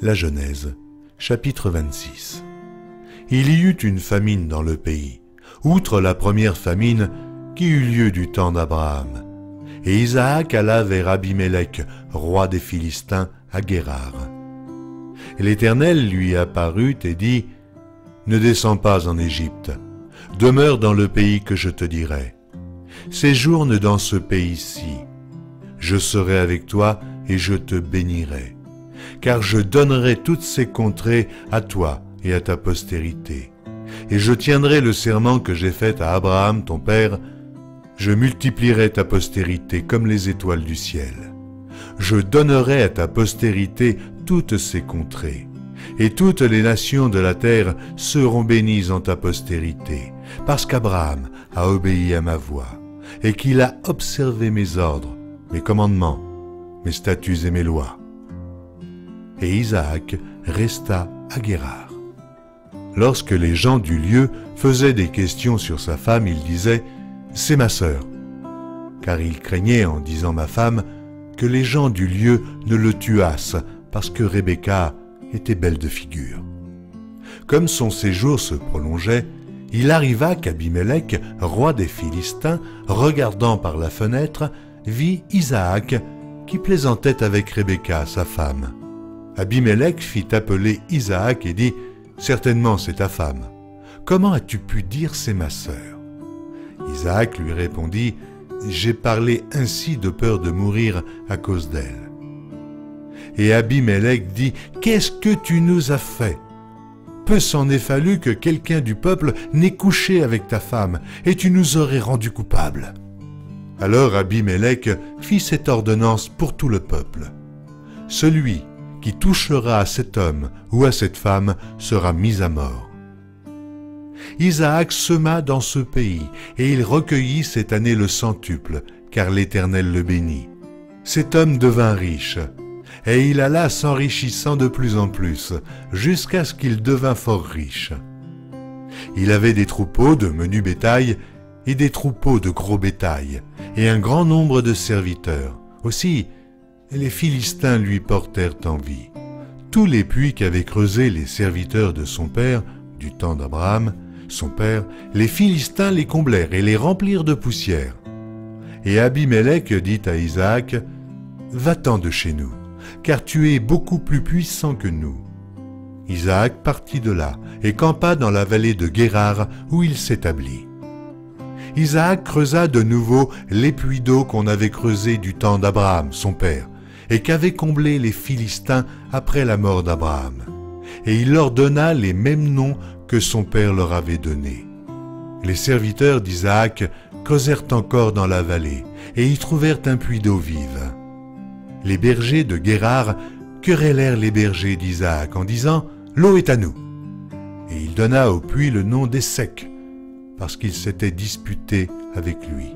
La Genèse, chapitre 26. Il y eut une famine dans le pays, outre la première famine qui eut lieu du temps d'Abraham. Et Isaac alla vers Abimélec, roi des Philistins, à Guérar. Et l'Éternel lui apparut et dit, « Ne descends pas en Égypte, demeure dans le pays que je te dirai. Séjourne dans ce pays-ci. Je serai avec toi et je te bénirai, car je donnerai toutes ces contrées à toi et à ta postérité. Et je tiendrai le serment que j'ai fait à Abraham ton père, je multiplierai ta postérité comme les étoiles du ciel. Je donnerai à ta postérité toutes ces contrées, et toutes les nations de la terre seront bénies en ta postérité, parce qu'Abraham a obéi à ma voix, et qu'il a observé mes ordres, mes commandements, mes statuts et mes lois. » Et Isaac resta à Guérar. Lorsque les gens du lieu faisaient des questions sur sa femme, il disait « C'est ma sœur », car il craignait en disant « ma femme » que les gens du lieu ne le tuassent parce que Rebecca était belle de figure. Comme son séjour se prolongeait, il arriva qu'Abimélec, roi des Philistins, regardant par la fenêtre, vit Isaac qui plaisantait avec Rebecca, sa femme. Abimélec fit appeler Isaac et dit « Certainement c'est ta femme. Comment as-tu pu dire c'est ma sœur » Isaac lui répondit « J'ai parlé ainsi de peur de mourir à cause d'elle. » Et Abimélec dit « Qu'est-ce que tu nous as fait ? Peu s'en est fallu que quelqu'un du peuple n'ait couché avec ta femme, et tu nous aurais rendus coupables. » Alors Abimélec fit cette ordonnance pour tout le peuple. Celui qui touchera à cet homme ou à cette femme sera mis à mort. Isaac sema dans ce pays, et il recueillit cette année le centuple, car l'Éternel le bénit. Cet homme devint riche, et il alla s'enrichissant de plus en plus, jusqu'à ce qu'il devint fort riche. Il avait des troupeaux de menu bétail et des troupeaux de gros bétail, et un grand nombre de serviteurs. Aussi, les Philistins lui portèrent envie. Tous les puits qu'avaient creusés les serviteurs de son père, du temps d'Abraham, son père, les Philistins les comblèrent et les remplirent de poussière. Et Abimélec dit à Isaac, « Va-t'en de chez nous, car tu es beaucoup plus puissant que nous. » Isaac partit de là et campa dans la vallée de Guérar où il s'établit. Isaac creusa de nouveau les puits d'eau qu'on avait creusés du temps d'Abraham, son père, et qu'avaient comblés les Philistins après la mort d'Abraham. Et il leur donna les mêmes noms que son père leur avait donnés. Les serviteurs d'Isaac creusèrent encore dans la vallée, et y trouvèrent un puits d'eau vive. Les bergers de Guérar querellèrent les bergers d'Isaac en disant « L'eau est à nous ». Et il donna au puits le nom d'Essek, parce qu'ils s'étaient disputés avec lui.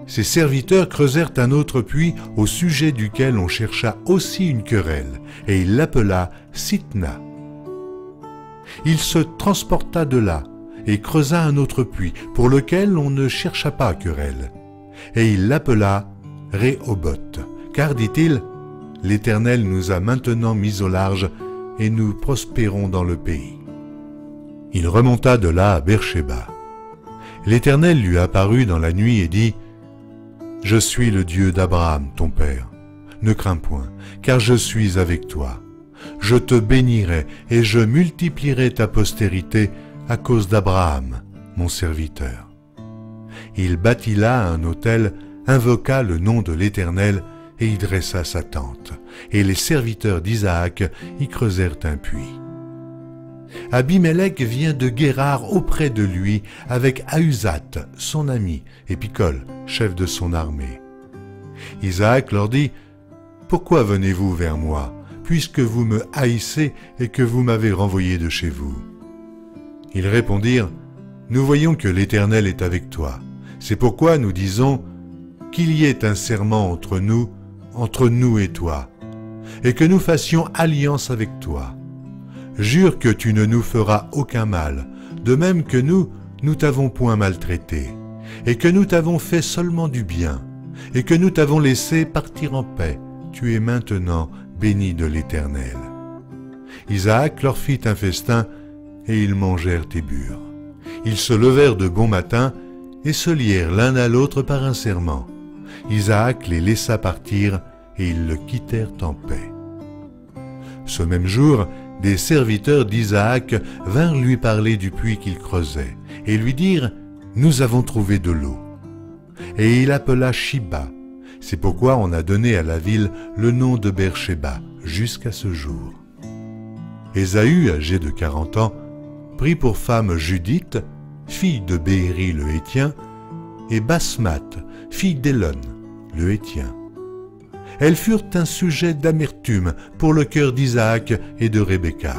Ses serviteurs creusèrent un autre puits au sujet duquel on chercha aussi une querelle, et il l'appela Sitna. Il se transporta de là et creusa un autre puits pour lequel on ne chercha pas querelle, et il l'appela Rehoboth, car, dit-il, « L'Éternel nous a maintenant mis au large et nous prospérons dans le pays. » Il remonta de là à Beersheba. L'Éternel lui apparut dans la nuit et dit, « Je suis le Dieu d'Abraham, ton père. Ne crains point, car je suis avec toi. Je te bénirai et je multiplierai ta postérité à cause d'Abraham, mon serviteur. » Il bâtit là un autel, invoqua le nom de l'Éternel et y dressa sa tente. Et les serviteurs d'Isaac y creusèrent un puits. Abimélec vient de Guérar auprès de lui avec Ahuzat, son ami, et Picol, chef de son armée. Isaac leur dit, « Pourquoi venez-vous vers moi, puisque vous me haïssez et que vous m'avez renvoyé de chez vous ?» Ils répondirent, « Nous voyons que l'Éternel est avec toi. C'est pourquoi nous disons qu'il y ait un serment entre nous et toi, et que nous fassions alliance avec toi. Jure que tu ne nous feras aucun mal, de même que nous t'avons point maltraité, et que nous t'avons fait seulement du bien, et que nous t'avons laissé partir en paix. Tu es maintenant béni de l'Éternel. » Isaac leur fit un festin, et ils mangèrent et burent. Ils se levèrent de bon matin, et se lièrent l'un à l'autre par un serment. Isaac les laissa partir, et ils le quittèrent en paix. Ce même jour, des serviteurs d'Isaac vinrent lui parler du puits qu'il creusait, et lui dirent « Nous avons trouvé de l'eau ». Et il appela Shiba. C'est pourquoi on a donné à la ville le nom de Beersheba jusqu'à ce jour. Ésaü, âgé de 40 ans, prit pour femme Judith, fille de Bééri le Héthien, et Basmath, fille d'Élon le Héthien. Elles furent un sujet d'amertume pour le cœur d'Isaac et de Rebecca.